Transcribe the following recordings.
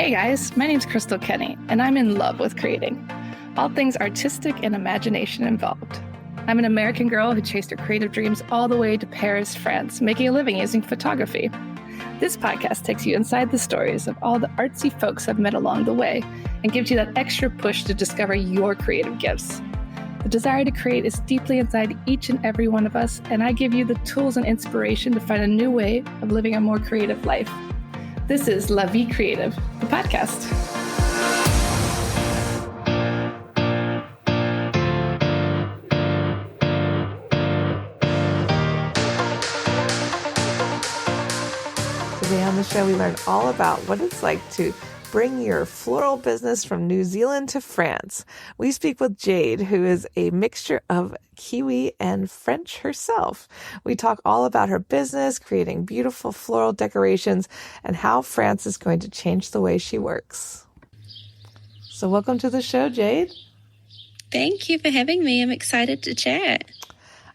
Hey guys, my name's Crystal Kenny, and I'm in love with creating. All things artistic and imagination involved. I'm an American girl who chased her creative dreams all the way to Paris, France, making a living using photography. This podcast takes you inside the stories of all the artsy folks I've met along the way and gives you that extra push to discover your creative gifts. The desire to create is deeply inside each and every one of us, and I give you the tools and inspiration to find a new way of living a more creative life. This is La Vie Creative, the podcast. Today on the show, we learn all about what it's like to bring your floral business from New Zealand to France. We speak with Jade, who is a mixture of Kiwi and French herself. We talk all about her business, creating beautiful floral decorations, and how France is going to change the way she works. So welcome to the show, Jade. Thank you for having me. I'm excited to chat.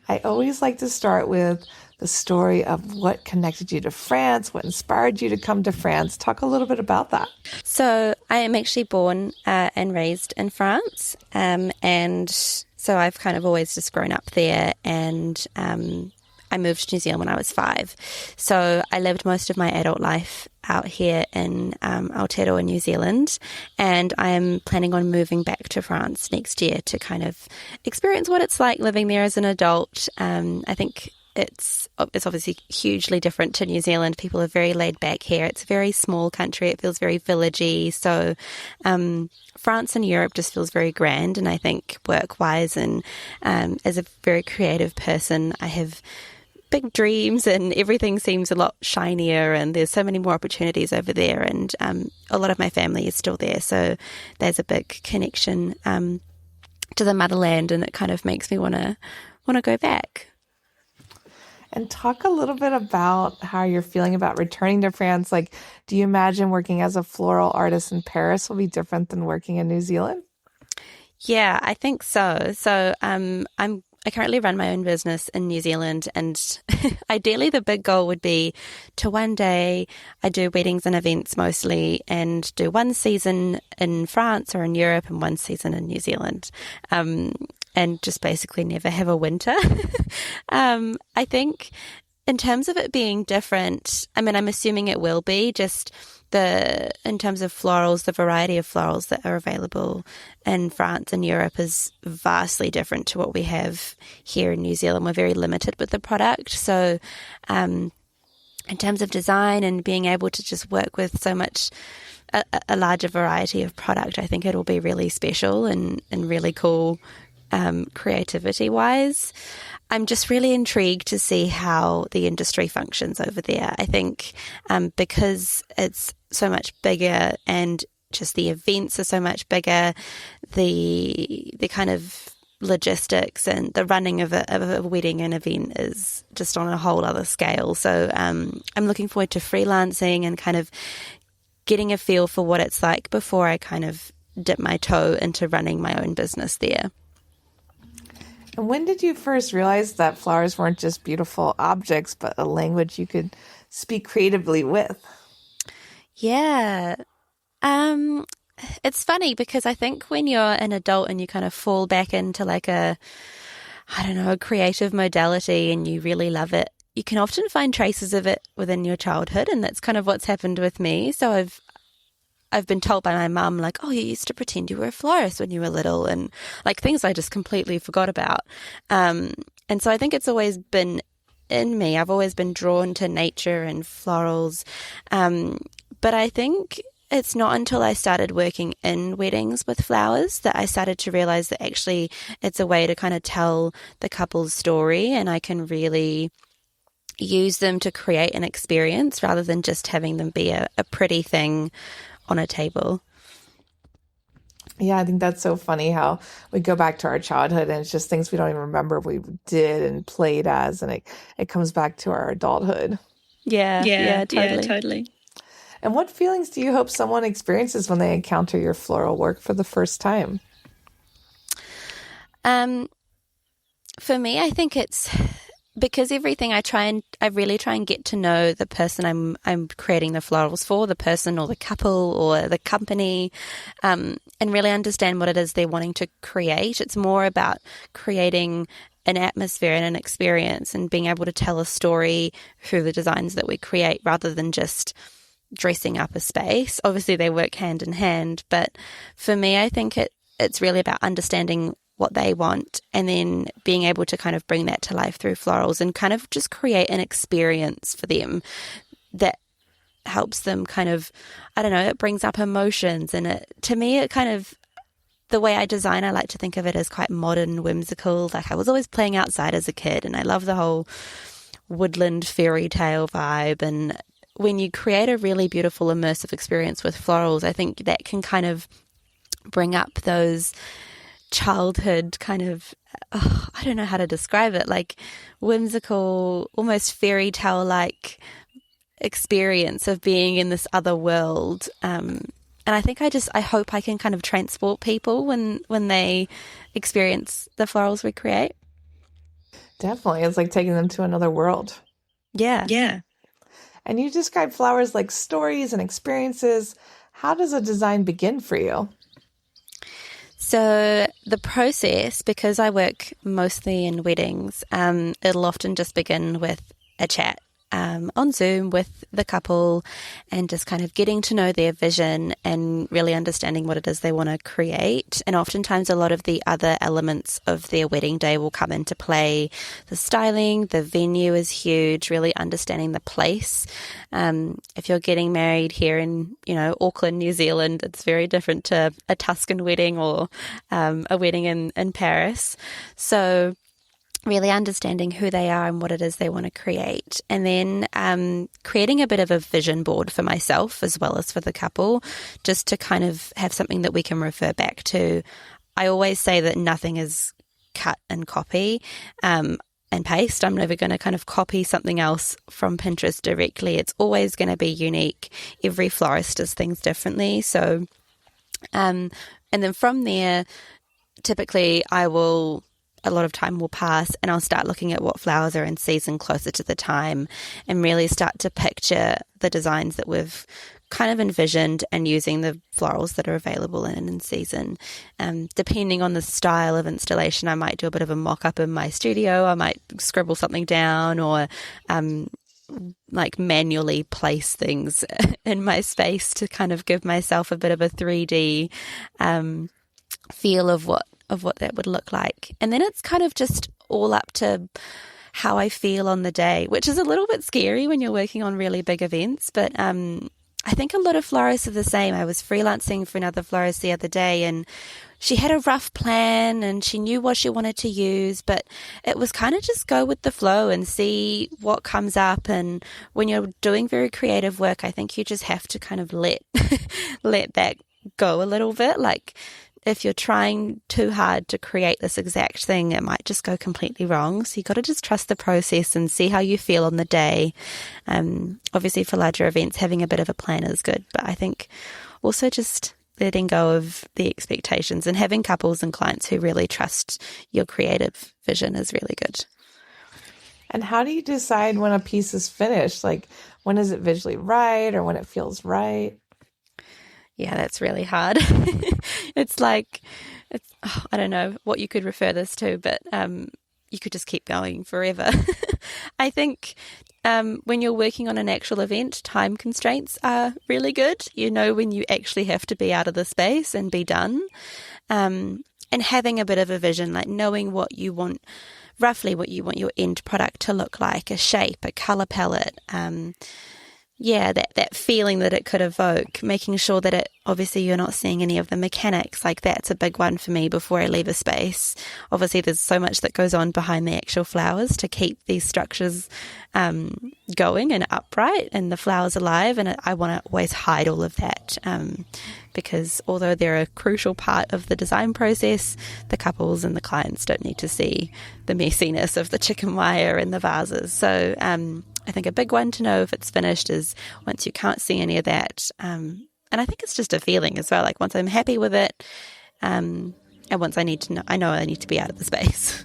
I always like to start with the story of what connected you to France, what inspired you to come to France. Talk a little bit about that. So I am actually born and raised in France, and so I've kind of always just grown up there, and I moved to New Zealand when I was 5. So I lived most of my adult life out here in Aotearoa, New Zealand, and I am planning on moving back to France next year to kind of experience what it's like living there as an adult. I think it's obviously hugely different to New Zealand. People are very laid back here. It's a very small country. It feels very villagey. So France and Europe just feels very grand. And I think work-wise and as a very creative person, I have big dreams and everything seems a lot shinier and there's so many more opportunities over there. And a lot of my family is still there. So there's a big connection to the motherland, and it kind of makes me want to go back. And talk a little bit about how you're feeling about returning to France. Like, do you imagine working as a floral artist in Paris will be different than working in New Zealand? Yeah, I think so. So I currently run my own business in New Zealand, and ideally the big goal would be to one day I do weddings and events mostly and do one season in France or in Europe and one season in New Zealand. And just basically never have a winter. I think in terms of it being different, I mean, I'm assuming it will be, just in terms of florals, the variety of florals that are available in France and Europe is vastly different to what we have here in New Zealand. We're very limited with the product. So in terms of design and being able to just work with so much, a larger variety of product, I think it'll be really special and really cool. Creativity wise, I'm just really intrigued to see how the industry functions over there. I think because it's so much bigger and just the events are so much bigger, the kind of logistics and the running of a wedding and event is just on a whole other scale. So I'm looking forward to freelancing and kind of getting a feel for what it's like before I kind of dip my toe into running my own business there. And when did you first realize that flowers weren't just beautiful objects, but a language you could speak creatively with? Yeah. It's funny because I think when you're an adult and you kind of fall back into like a creative modality and you really love it, you can often find traces of it within your childhood. And that's kind of what's happened with me. So I've been told by my mum, like, oh, you used to pretend you were a florist when you were little, and like things I just completely forgot about. And so I think it's always been in me. I've always been drawn to nature and florals. But I think it's not until I started working in weddings with flowers that I started to realize that actually it's a way to kind of tell the couple's story, and I can really use them to create an experience rather than just having them be a pretty thing on a table. Yeah, I think that's so funny how we go back to our childhood and it's just things we don't even remember we did and played as, and it comes back to our adulthood. Yeah, totally. And what feelings do you hope someone experiences when they encounter your floral work for the first time? For me, I think it's because everything I really try and get to know the person I'm creating the florals for, the person or the couple or the company, and really understand what it is they're wanting to create. It's more about creating an atmosphere and an experience and being able to tell a story through the designs that we create rather than just dressing up a space. Obviously they work hand in hand, but for me, I think it's really about understanding what they want and then being able to kind of bring that to life through florals and kind of just create an experience for them that helps them kind of, I don't know, it brings up emotions. And to me, it kind of, the way I design, I like to think of it as quite modern, whimsical. Like I was always playing outside as a kid and I love the whole woodland fairy tale vibe. And when you create a really beautiful immersive experience with florals, I think that can kind of bring up those childhood kind of, I don't know how to describe it, like whimsical, almost fairy tale like experience of being in this other world. And I think I hope I can kind of transport people when they experience the florals we create. Definitely. It's like taking them to another world. Yeah. Yeah. And you describe flowers like stories and experiences. How does a design begin for you? So the process, because I work mostly in weddings, it'll often just begin with a chat on Zoom with the couple and just kind of getting to know their vision and really understanding what it is they want to create. And oftentimes a lot of the other elements of their wedding day will come into play. The styling, the venue is huge, really understanding the place. If you're getting married here in, Auckland, New Zealand, it's very different to a Tuscan wedding or a wedding in Paris. So really understanding who they are and what it is they want to create. And then creating a bit of a vision board for myself as well as for the couple, just to kind of have something that we can refer back to. I always say that nothing is cut and copy and paste. I'm never going to kind of copy something else from Pinterest directly. It's always going to be unique. Every florist does things differently. So, and then from there, typically a lot of time will pass and I'll start looking at what flowers are in season closer to the time and really start to picture the designs that we've kind of envisioned and using the florals that are available in season. Depending on the style of installation, I might do a bit of a mock-up in my studio. I might scribble something down or like manually place things in my space to kind of give myself a bit of a 3D feel of what that would look like. And then it's kind of just all up to how I feel on the day, which is a little bit scary when you're working on really big events. But I think a lot of florists are the same. I was freelancing for another florist the other day and she had a rough plan and she knew what she wanted to use, but it was kind of just go with the flow and see what comes up. And when you're doing very creative work, I think you just have to kind of let that go a little bit. Like, if you're trying too hard to create this exact thing, it might just go completely wrong. So you got to just trust the process and see how you feel on the day. Obviously for larger events, having a bit of a plan is good, but I think also just letting go of the expectations and having couples and clients who really trust your creative vision is really good. And how do you decide when a piece is finished? Like, when is it visually right or when it feels right? Yeah, that's really hard. It's like, I don't know what you could refer this to, but you could just keep going forever. I think when you're working on an actual event, time constraints are really good. You know when you actually have to be out of the space and be done. And having a bit of a vision, like knowing what you want, roughly what you want your end product to look like, a shape, a color palette, that feeling that it could evoke, making sure that it, obviously you're not seeing any of the mechanics. Like that's a big one for me before I leave a space. Obviously there's so much that goes on behind the actual flowers to keep these structures going and upright and the flowers alive. And I want to always hide all of that because although they're a crucial part of the design process, the couples and the clients don't need to see the messiness of the chicken wire and the vases. So I think a big one to know if it's finished is once you can't see any of that. And I think it's just a feeling as well. Like once I'm happy with it, and once I know I need to be out of the space.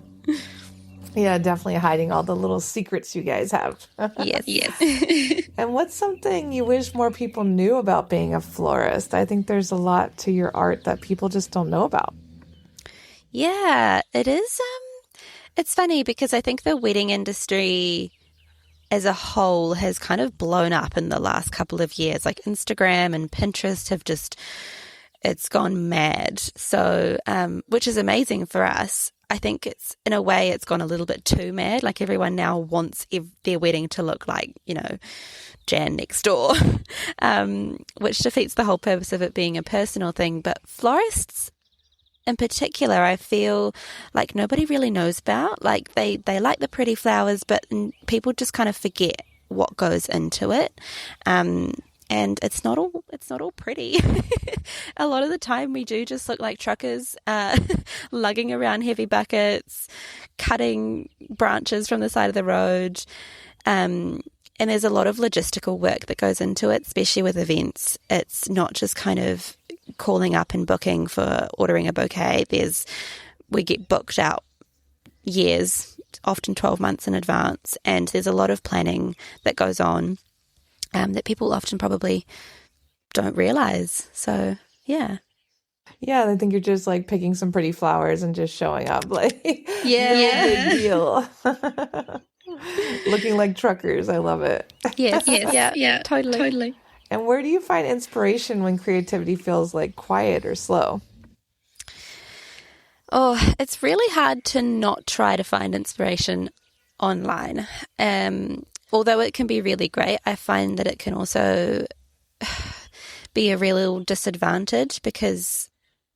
Yeah, definitely hiding all the little secrets you guys have. Yes. And what's something you wish more people knew about being a florist? I think there's a lot to your art that people just don't know about. Yeah, it is. It's funny because I think the wedding industry as a whole has kind of blown up in the last couple of years. Like Instagram and Pinterest have just, it's gone mad. So, which is amazing for us. I think it's, in a way, it's gone a little bit too mad. Like everyone now wants their wedding to look like, Jan next door, which defeats the whole purpose of it being a personal thing. But florists in particular, I feel like nobody really knows about. Like they like the pretty flowers, but people just kind of forget what goes into it. And it's not all pretty. A lot of the time we do just look like truckers, lugging around heavy buckets, cutting branches from the side of the road. And there's a lot of logistical work that goes into it, especially with events. It's not just kind of calling up and booking for ordering a bouquet. We get booked out years, often 12 months in advance. And there's a lot of planning that goes on. That people often probably don't realize. So, yeah. Yeah, I think you're just like picking some pretty flowers and just showing up. Like, Yeah. no big deal. Looking like truckers. I love it. Yes. Yeah. Totally. And where do you find inspiration when creativity feels like quiet or slow? Oh, it's really hard to not try to find inspiration online. Although it can be really great, I find that it can also be a real disadvantage because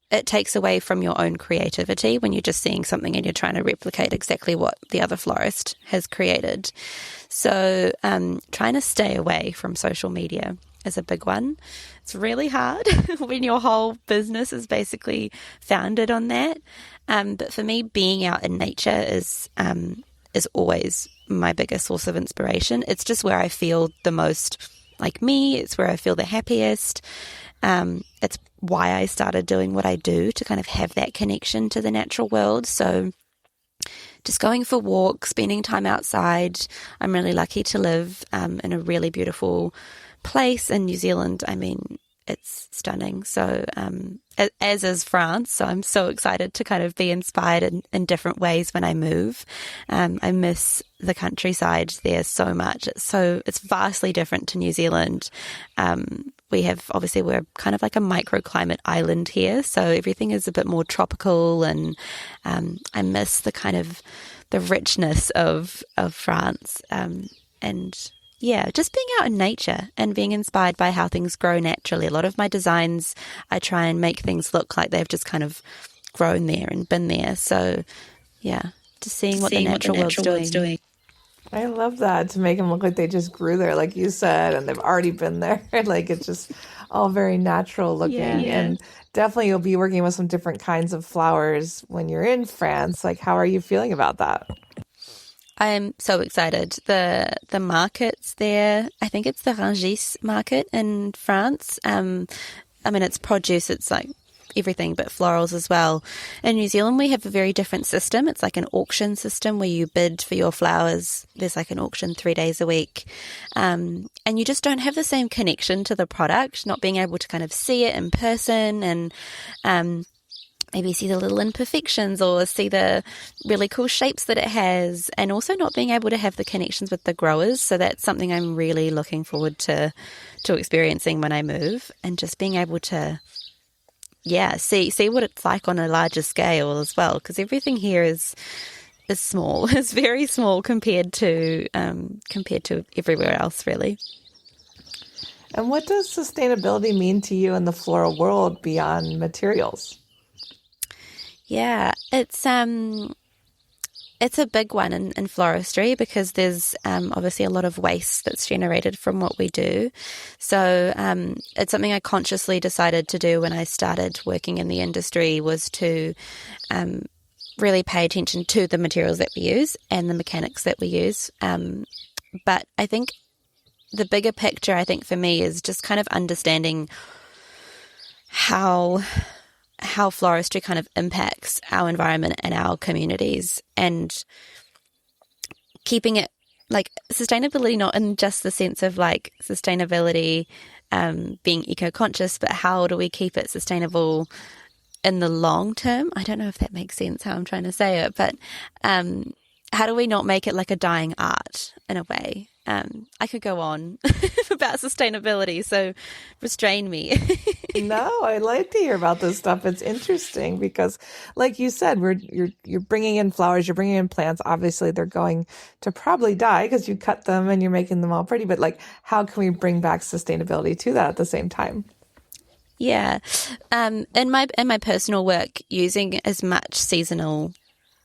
it takes away from your own creativity when you're just seeing something and you're trying to replicate exactly what the other florist has created. So trying to stay away from social media is a big one. It's really hard when your whole business is basically founded on that. But for me, being out in nature is always my biggest source of inspiration. It's just where I feel the most like me. It's where I feel the happiest. It's why I started doing what I do, to kind of have that connection to the natural world. So just going for walks, spending time outside. I'm really lucky to live in a really beautiful place in New Zealand. I mean, it's stunning. So, as is France. So I'm so excited to kind of be inspired in different ways when I move. I miss the countryside there so much. It's vastly different to New Zealand. We're kind of like a microclimate island here. So everything is a bit more tropical, and I miss the kind of the richness of France. Yeah, just being out in nature and being inspired by how things grow naturally. A lot of my designs, I try and make things look like they've just kind of grown there and been there. So, yeah, just seeing what the natural world's doing. I love that, to make them look like they just grew there, like you said, and they've already been there. Like it's just all very natural looking. Yeah. And definitely you'll be working with some different kinds of flowers when you're in France. Like, how are you feeling about that? I am so excited. The markets there, I think it's the Rungis market in France. It's produce, it's like everything but florals as well. In New Zealand, we have a very different system. It's like an auction system where you bid for your flowers. There's like an auction 3 days a week. And you just don't have the same connection to the product, not being able to kind of see it in person and maybe see the little imperfections or see the really cool shapes that it has, and also not being able to have the connections with the growers. So that's something I'm really looking forward to experiencing when I move, and just being able to, see what it's like on a larger scale as well, because everything here is small. It's very small compared to everywhere else, really. And what does sustainability mean to you in the floral world beyond materials? Yeah, it's a big one in floristry, because there's obviously a lot of waste that's generated from what we do. So it's something I consciously decided to do when I started working in the industry, was to really pay attention to the materials that we use and the mechanics that we use. But I think the bigger picture, I think for me, is just kind of understanding how floristry kind of impacts our environment and our communities. And keeping it like sustainability, not in just the sense of like sustainability, being eco-conscious, but how do we keep it sustainable in the long term? I don't know if that makes sense how I'm trying to say it, but how do we not make it like a dying art in a way? I could go on about sustainability, so restrain me. No, I like to hear about this stuff. It's interesting because, like you said, you're bringing in flowers, you're bringing in plants. Obviously, they're going to probably die because you cut them and you're making them all pretty. But like, how can we bring back sustainability to that at the same time? Yeah. In my personal work, using as much seasonal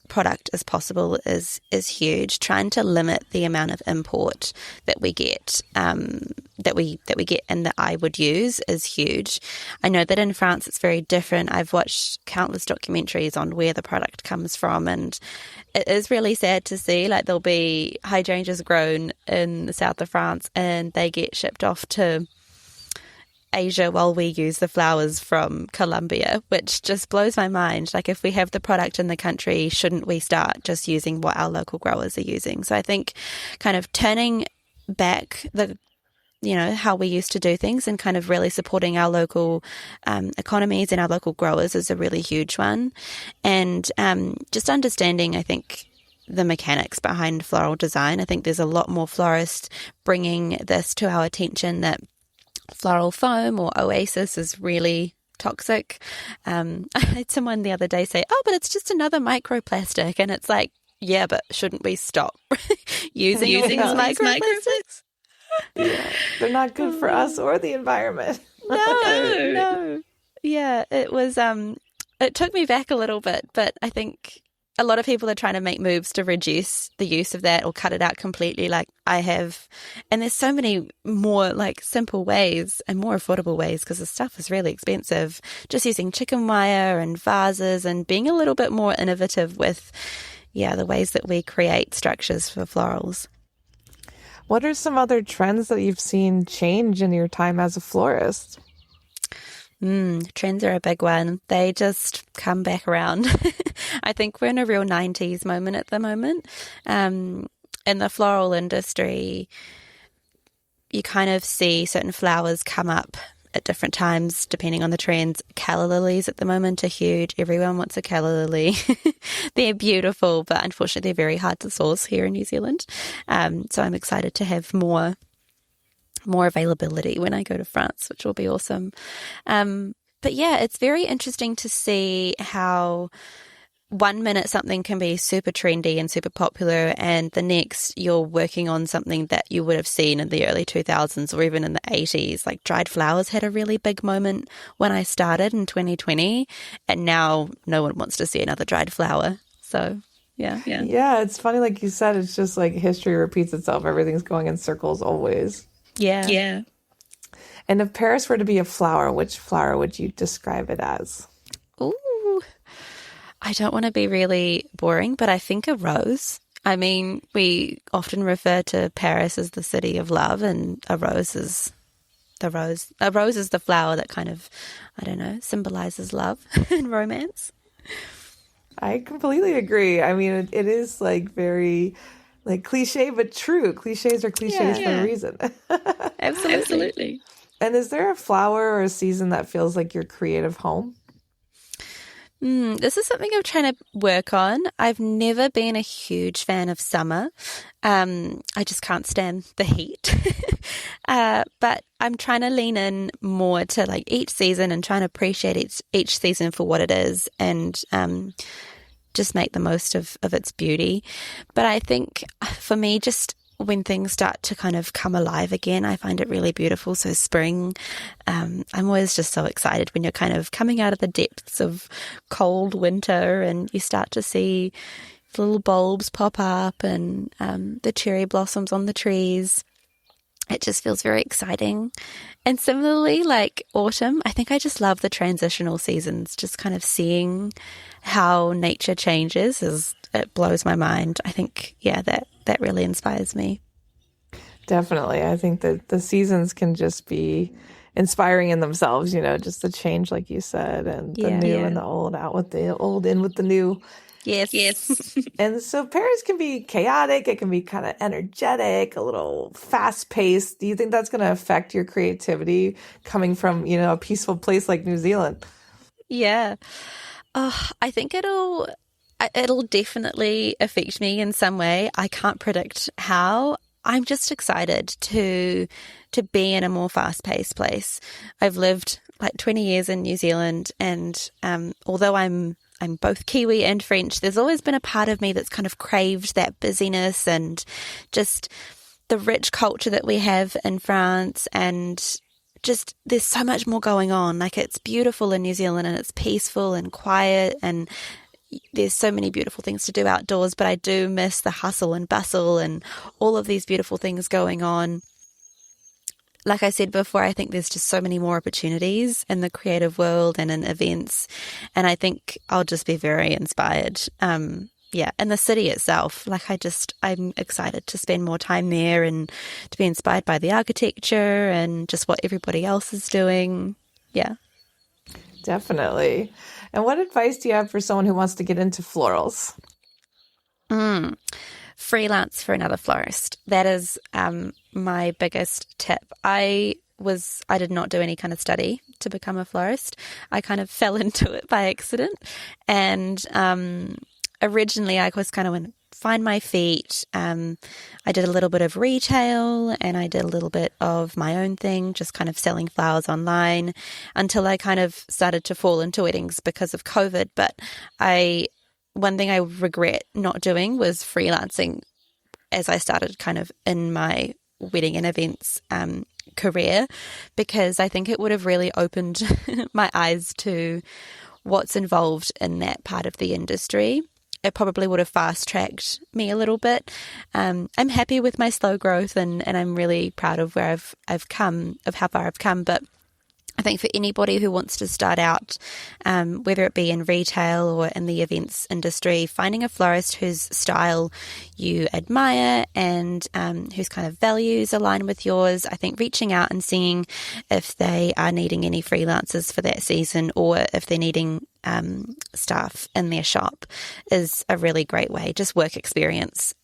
product as possible is huge. Trying to limit the amount of import that we get, that we get and that I would use is huge. I know that in France it's very different. I've watched countless documentaries on where the product comes from, and it is really sad to see like there'll be hydrangeas grown in the south of France and they get shipped off to Asia while we use the flowers from Colombia, which just blows my mind. Like, if we have the product in the country, shouldn't we start just using what our local growers are using? So I think kind of turning back how we used to do things and kind of really supporting our local economies and our local growers is a really huge one. And just understanding, I think, the mechanics behind floral design. I think there's a lot more florists bringing this to our attention, that floral foam or oasis is really toxic. I had someone the other day say, "Oh, but it's just another microplastic," and it's like, yeah, but shouldn't we stop using these microplastics? Yeah, they're not good for us or the environment. No. Yeah, it was. It took me back a little bit, but I think a lot of people are trying to make moves to reduce the use of that or cut it out completely, like I have. And there's so many more like simple ways and more affordable ways, because the stuff is really expensive. Just using chicken wire and vases and being a little bit more innovative with, the ways that we create structures for florals. What are some other trends that you've seen change in your time as a florist? Trends are a big one. They just come back around. I think we're in a real 90s moment at the moment. In the floral industry, you kind of see certain flowers come up at different times depending on the trends. Calla lilies at the moment are huge. Everyone wants a calla lily. They're beautiful, but unfortunately they're very hard to source here in New Zealand. So I'm excited to have more availability when I go to France, which will be awesome. But yeah, it's very interesting to see how 1 minute something can be super trendy and super popular, and the next you're working on something that you would have seen in the early 2000s or even in the 80s. Like dried flowers had a really big moment when I started in 2020, and now no one wants to see another dried flower. So yeah. Yeah, it's funny, like you said, it's just like history repeats itself. Everything's going in circles always. Yeah. And if Paris were to be a flower, which flower would you describe it as? Ooh, I don't want to be really boring, but I think a rose. I mean, we often refer to Paris as the city of love, and a rose is the rose. A rose is the flower that kind of, I don't know, symbolizes love and romance. I completely agree. I mean, it is like very like cliche, but true. Cliches are cliches for a reason. Absolutely. And is there a flower or a season that feels like your creative home? This is something I'm trying to work on. I've never been a huge fan of summer. I just can't stand the heat. But I'm trying to lean in more to like each season and trying to appreciate each season for what it is, and just make the most of its beauty. But I think for me, just when things start to kind of come alive again, I find it really beautiful. So spring, I'm always just so excited when you're kind of coming out of the depths of cold winter and you start to see little bulbs pop up and the cherry blossoms on the trees. It just feels very exciting. And similarly, like autumn, I think I just love the transitional seasons, just kind of seeing how nature changes it blows my mind. I think, that really inspires me. Definitely. I think that the seasons can just be inspiring in themselves, just the change, like you said, and the new and the old, out with the old, in with the new. Yes. And so Paris can be chaotic. It can be kind of energetic, a little fast paced. Do you think that's going to affect your creativity coming from, a peaceful place like New Zealand? Yeah. Oh, I think it'll definitely affect me in some way. I can't predict how. I'm just excited to be in a more fast-paced place. I've lived like 20 years in New Zealand, and although I'm both Kiwi and French, there's always been a part of me that's kind of craved that busyness and just the rich culture that we have in France, and just there's so much more going on. Like, it's beautiful in New Zealand and it's peaceful and quiet, and there's so many beautiful things to do outdoors, but I do miss the hustle and bustle and all of these beautiful things going on. Like I said before, I think there's just so many more opportunities in the creative world and in events, and I think I'll just be very inspired. Yeah, and the city itself, like I'm excited to spend more time there and to be inspired by the architecture and just what everybody else is doing. Yeah. Definitely. And what advice do you have for someone who wants to get into florals? Freelance for another florist. That is my biggest tip. I did not do any kind of study to become a florist. I kind of fell into it by accident. And originally I was kind of going to find my feet. I did a little bit of retail and I did a little bit of my own thing, just kind of selling flowers online until I kind of started to fall into weddings because of COVID. But one thing I regret not doing was freelancing as I started kind of in my wedding and events career, because I think it would have really opened my eyes to what's involved in that part of the industry. It probably would have fast-tracked me a little bit. I'm happy with my slow growth and I'm really proud of where I've come, of how far I've come. But I think for anybody who wants to start out, whether it be in retail or in the events industry, finding a florist whose style you admire and whose kind of values align with yours, I think reaching out and seeing if they are needing any freelancers for that season or if they're needing staff in their shop is a really great way, just work experience,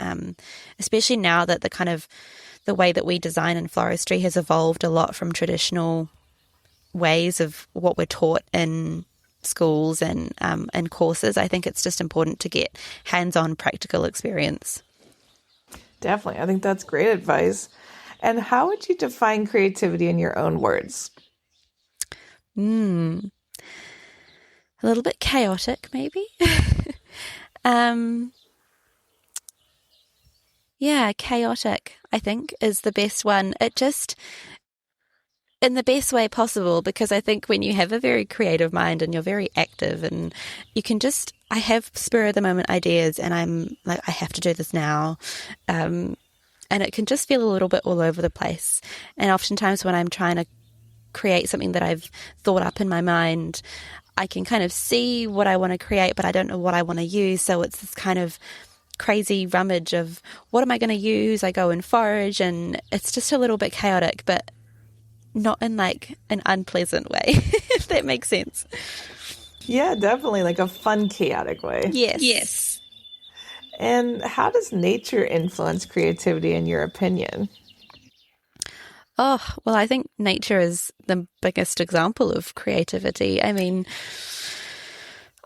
especially now that the way that we design in floristry has evolved a lot from traditional ways of what we're taught in schools and courses. I think it's just important to get hands-on practical experience. Definitely. I think that's great advice. And how would you define creativity in your own words? A little bit chaotic, maybe. Yeah, chaotic, I think, is the best one. It just, in the best way possible, because I think when you have a very creative mind and you're very active and you can just, I have spur of the moment ideas and I'm like, I have to do this now. And it can just feel a little bit all over the place. And oftentimes when I'm trying to create something that I've thought up in my mind, I can kind of see what I want to create, but I don't know what I want to use. So it's this kind of crazy rummage of what am I going to use? I go and forage and it's just a little bit chaotic, but not in like an unpleasant way, if that makes sense. Yeah, definitely, like a fun, chaotic way. Yes. And how does nature influence creativity in your opinion? Oh, well, I think nature is the biggest example of creativity. I mean,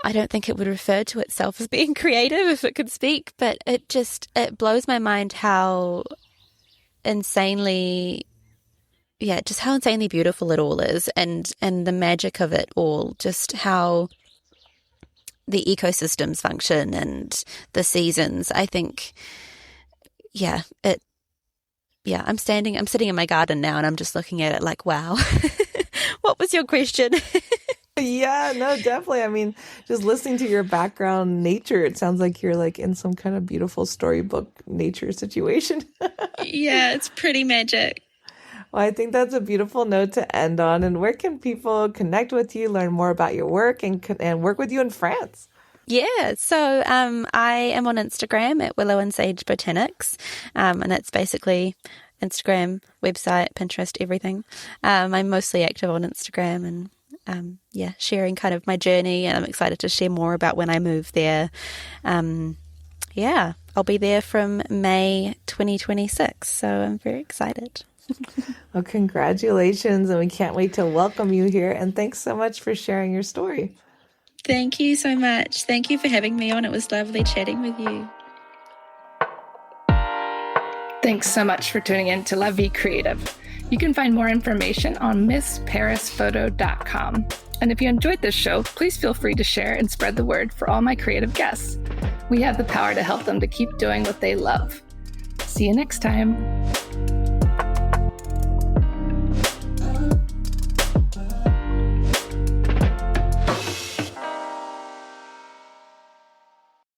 I don't think it would refer to itself as being creative if it could speak, but it blows my mind how insanely beautiful it all is and the magic of it all, just how the ecosystems function and the seasons. I think, I'm sitting in my garden now and I'm just looking at it like, wow. What was your question? Yeah, no, definitely. I mean, just listening to your background, nature, it sounds like you're like in some kind of beautiful storybook nature situation. Yeah, it's pretty magic. Well, I think that's a beautiful note to end on. And where can people connect with you, learn more about your work, and work with you in France? Yeah, so I am on Instagram at Willow and Sage Botanics, and that's basically Instagram, website, Pinterest, everything. I'm mostly active on Instagram, and sharing kind of my journey, and I'm excited to share more about when I move there. I'll be there from May 2026, so I'm very excited. Well, congratulations, and we can't wait to welcome you here. And thanks so much for sharing your story. Thank you so much. Thank you for having me on. It was lovely chatting with you. Thanks so much for tuning in to La Vie Creative. You can find more information on MissParisPhoto.com. And if you enjoyed this show, please feel free to share and spread the word for all my creative guests. We have the power to help them to keep doing what they love. See you next time.